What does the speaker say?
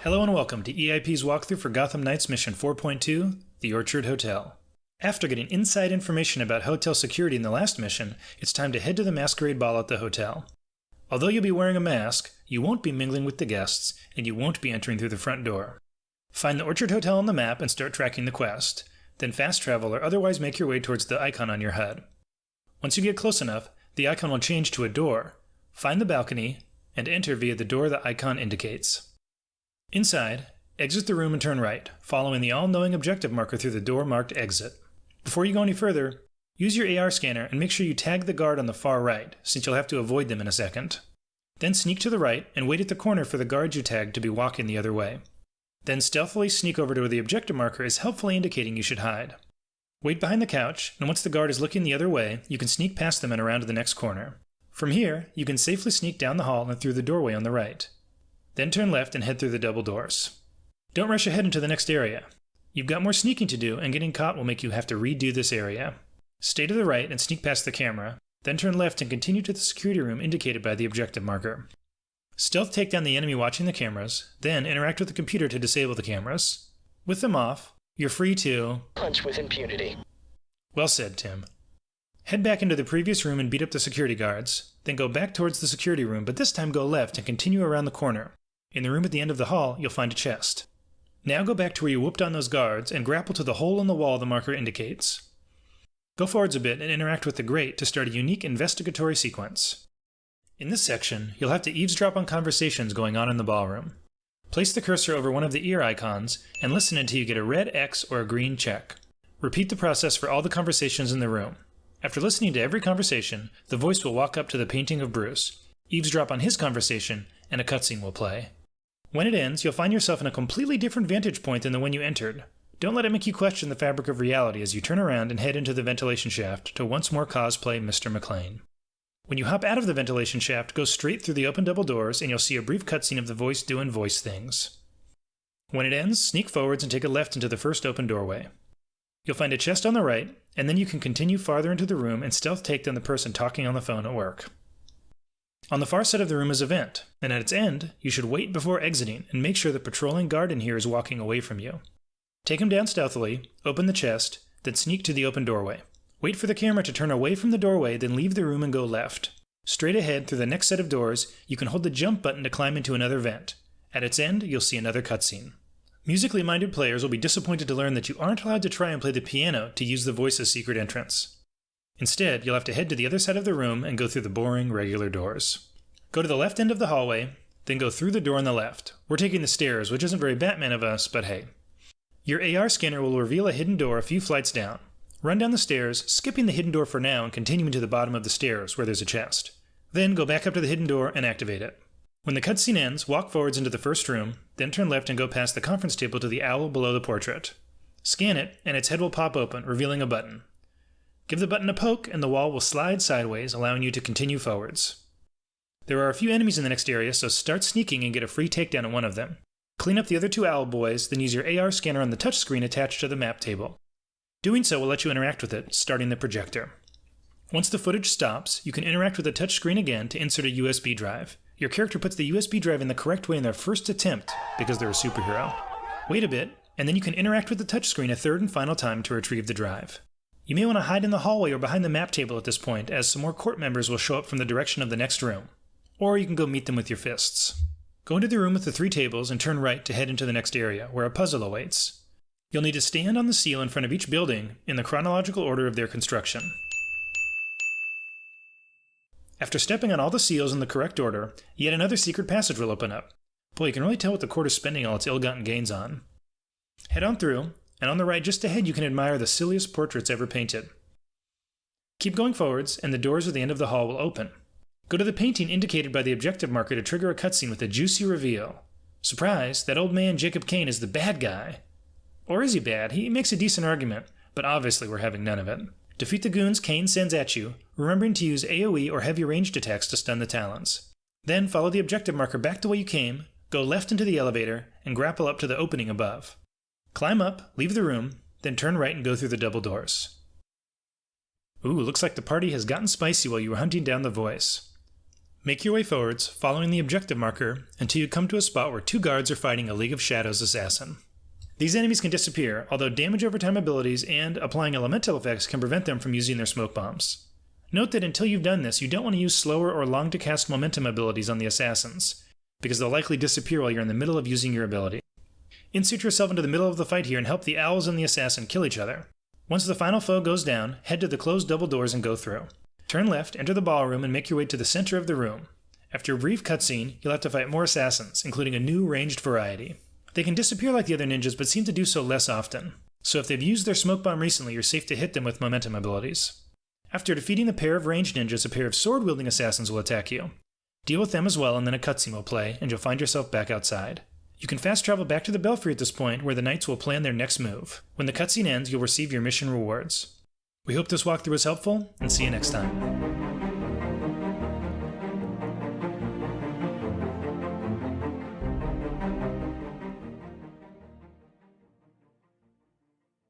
Hello and welcome to EIP's walkthrough for Gotham Knights Mission 4.2, The Orchard Hotel. After getting inside information about hotel security in the last mission, it's time to head to the masquerade ball at the hotel. Although you'll be wearing a mask, you won't be mingling with the guests, and you won't be entering through the front door. Find the Orchard Hotel on the map and start tracking the quest, then fast travel or otherwise make your way towards the icon on your HUD. Once you get close enough, the icon will change to a door. Find the balcony, and enter via the door the icon indicates. Inside, exit the room and turn right, following the all-knowing objective marker through the door marked Exit. Before you go any further, use your AR scanner and make sure you tag the guard on the far right, since you'll have to avoid them in a second. Then sneak to the right and wait at the corner for the guard you tagged to be walking the other way. Then stealthily sneak over to where the objective marker is helpfully indicating you should hide. Wait behind the couch, and once the guard is looking the other way, you can sneak past them and around to the next corner. From here, you can safely sneak down the hall and through the doorway on the right. Then turn left and head through the double doors. Don't rush ahead into the next area. You've got more sneaking to do, and getting caught will make you have to redo this area. Stay to the right and sneak past the camera, then turn left and continue to the security room indicated by the objective marker. Stealth take down the enemy watching the cameras, then interact with the computer to disable the cameras. With them off, you're free to punch with impunity. Well said, Tim. Head back into the previous room and beat up the security guards, then go back towards the security room, but this time go left and continue around the corner. In the room at the end of the hall, you'll find a chest. Now go back to where you whooped on those guards and grapple to the hole in the wall the marker indicates. Go forwards a bit and interact with the grate to start a unique investigatory sequence. In this section, you'll have to eavesdrop on conversations going on in the ballroom. Place the cursor over one of the ear icons and listen until you get a red X or a green check. Repeat the process for all the conversations in the room. After listening to every conversation, the voice will walk up to the painting of Bruce, eavesdrop on his conversation, and a cutscene will play. When it ends, you'll find yourself in a completely different vantage point than the one you entered. Don't let it make you question the fabric of reality as you turn around and head into the ventilation shaft to once more cosplay Mr. McClane. When you hop out of the ventilation shaft, go straight through the open double doors and you'll see a brief cutscene of the voice doing voice things. When it ends, sneak forwards and take a left into the first open doorway. You'll find a chest on the right, and then you can continue farther into the room and stealth take down the person talking on the phone at work. On the far side of the room is a vent, and at its end, you should wait before exiting and make sure the patrolling guard in here is walking away from you. Take him down stealthily, open the chest, then sneak to the open doorway. Wait for the camera to turn away from the doorway, then leave the room and go left. Straight ahead through the next set of doors, you can hold the jump button to climb into another vent. At its end, you'll see another cutscene. Musically minded players will be disappointed to learn that you aren't allowed to try and play the piano to use the voice's secret entrance. Instead, you'll have to head to the other side of the room and go through the boring, regular doors. Go to the left end of the hallway, then go through the door on the left. We're taking the stairs, which isn't very Batman of us, but hey. Your AR scanner will reveal a hidden door a few flights down. Run down the stairs, skipping the hidden door for now and continuing to the bottom of the stairs, where there's a chest. Then go back up to the hidden door and activate it. When the cutscene ends, walk forwards into the first room, then turn left and go past the conference table to the owl below the portrait. Scan it, and its head will pop open, revealing a button. Give the button a poke, and the wall will slide sideways, allowing you to continue forwards. There are a few enemies in the next area, so start sneaking and get a free takedown on one of them. Clean up the other two owl boys, then use your AR scanner on the touchscreen attached to the map table. Doing so will let you interact with it, starting the projector. Once the footage stops, you can interact with the touchscreen again to insert a USB drive. Your character puts the USB drive in the correct way in their first attempt, because they're a superhero. Wait a bit, and then you can interact with the touchscreen a third and final time to retrieve the drive. You may want to hide in the hallway or behind the map table at this point, as some more court members will show up from the direction of the next room. Or you can go meet them with your fists. Go into the room with the 3 tables and turn right to head into the next area, where a puzzle awaits. You'll need to stand on the seal in front of each building in the chronological order of their construction. After stepping on all the seals in the correct order, yet another secret passage will open up. Boy, you can really tell what the court is spending all its ill-gotten gains on. Head on through, and on the right just ahead you can admire the silliest portraits ever painted. Keep going forwards, and the doors at the end of the hall will open. Go to the painting indicated by the objective marker to trigger a cutscene with a juicy reveal. Surprise, that old man Jacob Kane is the bad guy. Or is he bad? He makes a decent argument, but obviously we're having none of it. Defeat the goons Kane sends at you, remembering to use AoE or heavy ranged attacks to stun the Talons. Then follow the objective marker back the way you came, go left into the elevator, and grapple up to the opening above. Climb up, leave the room, then turn right and go through the double doors. Ooh, looks like the party has gotten spicy while you were hunting down the voice. Make your way forwards, following the objective marker, until you come to a spot where 2 guards are fighting a League of Shadows assassin. These enemies can disappear, although damage over time abilities and applying elemental effects can prevent them from using their smoke bombs. Note that until you've done this, you don't want to use slower or long to cast momentum abilities on the assassins, because they'll likely disappear while you're in the middle of using your ability. Insert yourself into the middle of the fight here and help the owls and the assassin kill each other. Once the final foe goes down, head to the closed double doors and go through. Turn left, enter the ballroom, and make your way to the center of the room. After a brief cutscene, you'll have to fight more assassins, including a new ranged variety. They can disappear like the other ninjas, but seem to do so less often. So if they've used their smoke bomb recently, you're safe to hit them with momentum abilities. After defeating the pair of ranged ninjas, a pair of sword-wielding assassins will attack you. Deal with them as well, and then a cutscene will play, and you'll find yourself back outside. You can fast travel back to the Belfry at this point, where the knights will plan their next move. When the cutscene ends, you'll receive your mission rewards. We hope this walkthrough was helpful, and see you next time.